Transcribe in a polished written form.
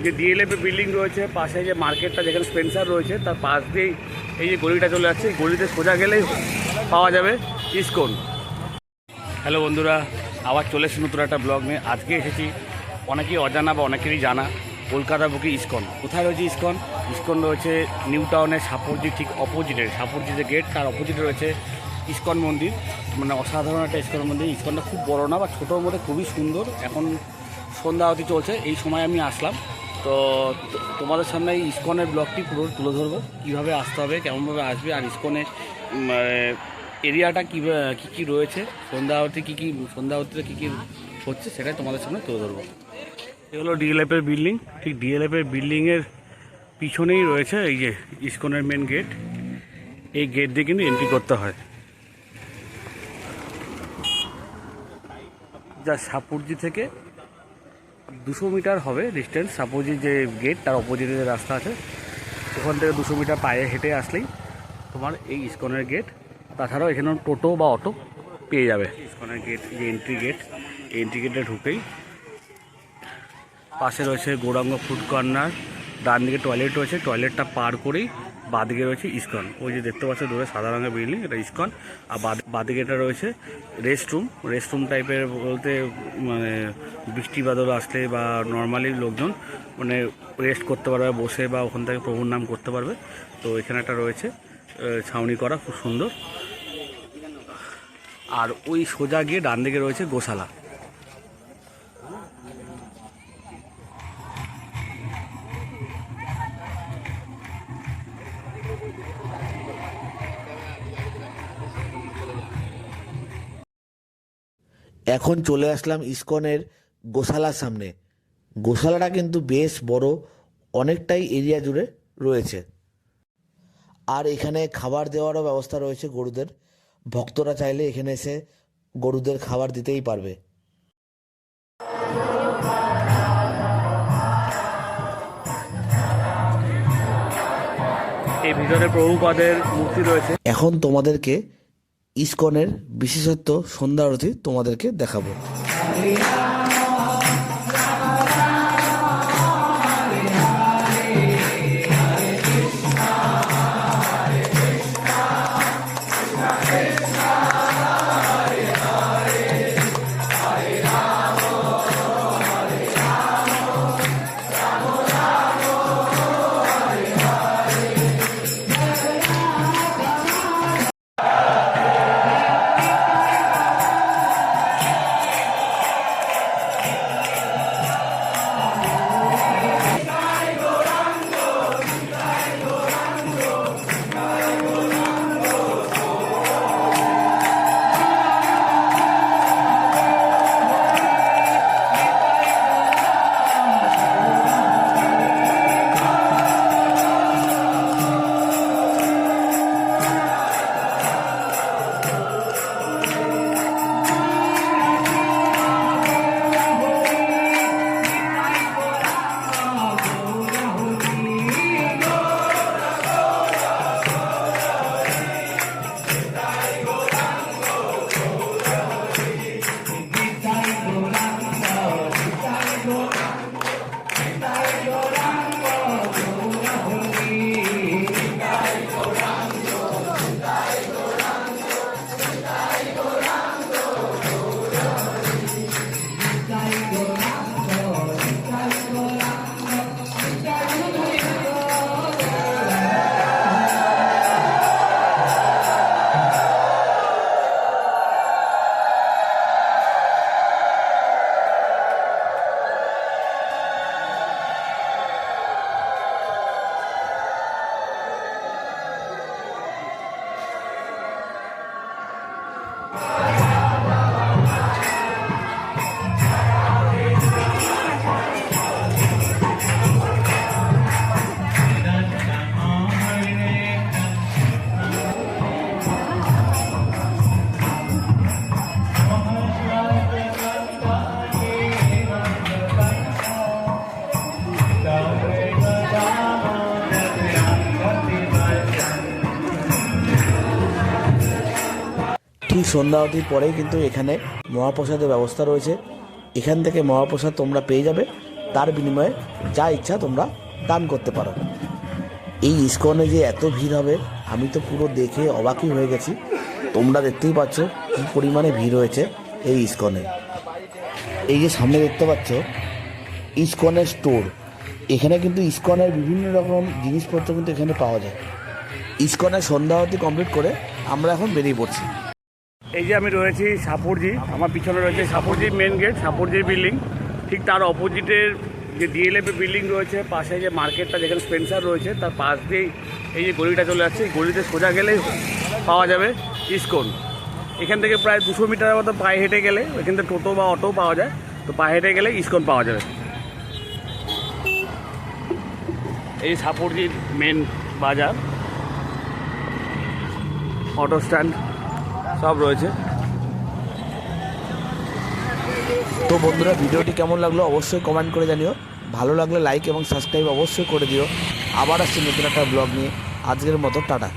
যে DLF building রয়েছে পাশে, যে মার্কেটটা যেখানে স্পেন্সার রয়েছে তার পাশ দিয়েই এই যে গলিটা চলে যাচ্ছে, এই গলিতে সোজা গেলেই পাওয়া যাবে ইসকন। হ্যালো বন্ধুরা, আবার চলে এসেছি নতুন একটা ব্লগ নিয়ে। আজকে এসেছি অনেকেই অজানা বা অনেকেরই জানা কলকাতা বুকে ইসকন। কোথায় রয়েছে ইসকন? ইসকন রয়েছে নিউ টাউনের সাপুরজি ঠিক অপোজিটে, সাপুরজি যে গেট তার অপোজিটে রয়েছে ইসকন মন্দির। মানে অসাধারণ একটা ইসকন মন্দির। ইসকনটা খুব বড় না বা ছোটোর মধ্যে খুবই সুন্দর। এখন সন্ধ্যা আরতি চলছে, এই সময় আমি আসলাম। তো তোমাদের সামনে এই ইসকনের ব্লগটি পুরো তুলে ধরবো, কীভাবে আসতে হবে, কেমনভাবে আসবে, আর ইসকনের এরিয়াটা কী কী রয়েছে, সন্ধ্যা আরতি সন্ধ্যা আরতিতে কী কী হচ্ছে সেটাই তোমাদের সামনে তুলে ধরবো। এ হলো ডিএলএফের বিল্ডিং। ঠিক ডিএলএফের বিল্ডিংয়ের পিছনেই রয়েছে এই যে ইসকনের মেন গেট। এই গেট দিয়ে কিন্তু এন্ট্রি করতে হয়। যা সাপুরজি থেকে 200 মিটার হবে ডিস্টেন্স। সাপুরজি যে গেট তার অপোজিটে যে রাস্তা আছে ওখান থেকে 200 মিটার পায়ে হেঁটে আসলেই তোমার এই ইসকনের গেট। তাছাড়াও এখানে টোটো বা অটো পেয়ে যাবে। ইসকনের গেট যে এন্ট্রি গেট, এই এন্ট্রি গেটে ঢুকেই পাশে রয়েছে গৌরাঙ্গ ফুড কর্নার, ডান দিকে টয়লেট রয়েছে, টয়লেটটা পার করেই বাঁদিকে রয়েছে ইসকন। ওই যে দেখতে পাচ্ছ দূরে সাদা রঙের বিল্ডিং, এটা ইসকন। আর বাঁদিকে এটা রয়েছে রেস্টরুম টাইপের বলতে, মানে বৃষ্টি বাদল আসলে বা নর্মালি লোকজন মানে রেস্ট করতে পারবে বসে, বা ওখান থেকে প্রভুর নাম করতে পারবে। তো এখানে একটা রয়েছে ছাউনি করা, খুব সুন্দর। আর ওই সোজা গিয়ে ডান দিকে রয়েছে গোশালা। এখন চলে আসলাম ইসকনের গোশালার সামনে। গোশালাটা কিন্তু বেশ বড়, অনেকটাই এরিয়া জুড়ে রয়েছে। আর এখানে খাবার দেওয়ারও ব্যবস্থা রয়েছে গরুদের। ভক্তরা চাইলে এখানে এসে গরুদের খাবার দিতেই পারবে। এই ভিতরে প্রভুপাদের মূর্তি রয়েছে। এখন তোমাদেরকে ইসকনের বিশেষত্ব সন্ধ্যা আরতি তোমাদেরকে দেখাবো। ঠিক সন্ধ্যা আরতির পরেই কিন্তু এখানে মহাপ্রসাদের ব্যবস্থা রয়েছে। এখান থেকে মহাপ্রসাদ তোমরা পেয়ে যাবে তার বিনিময়ে যা ইচ্ছা তোমরা দান করতে পারো। এই ইসকনে যে এত ভিড় হবে আমি তো পুরো দেখে অবাকই হয়ে গেছি। তোমরা দেখতেই পাচ্ছ কী পরিমাণে ভিড় হয়েছে এই ইসকনে। এই যে সামনে দেখতে পাচ্ছ ইসকনের স্টোর, এখানে কিন্তু ইসকনের বিভিন্ন রকম জিনিসপত্র কিন্তু এখানে পাওয়া যায়। ইসকনের সন্ধ্যাআরতি কমপ্লিট করে আমরা এখন বেরিয়ে পড়ছি। এই যে আমি রয়েছি সাপুরজি, আমার পিছনে রয়েছে সাপুরজি মেন গেট, সাপুরজির বিল্ডিং। ঠিক তার অপোজিটের যে ডিএলএফ বিল্ডিং রয়েছে, পাশে যে মার্কেটটা যেখানে স্পেন্সার রয়েছে তার পাশ দিয়েই এই যে গলিটা চলে যাচ্ছে। এই গলিতে সোজা গেলেই পাওয়া যাবে ইসকন। এখান থেকে প্রায় 200 মিটারের মতো পায়ে হেঁটে গেলে, এখান থেকে টোটো বা অটো পাওয়া যায়, তো পায়ে হেঁটে গেলে ইসকন পাওয়া যাবে। এই সাপুরজির মেন বাজার, অটো স্ট্যান্ড সব রয়েছে। তো বন্ধুরা, ভিডিওটি কেমন লাগলো অবশ্যই কমেন্ট করে জানিও। ভালো লাগলে লাইক এবং সাবস্ক্রাইব অবশ্যই করে দিও। আবার আসছি নতুন একটা ব্লগ নিয়ে। আজকের মতো টাটা।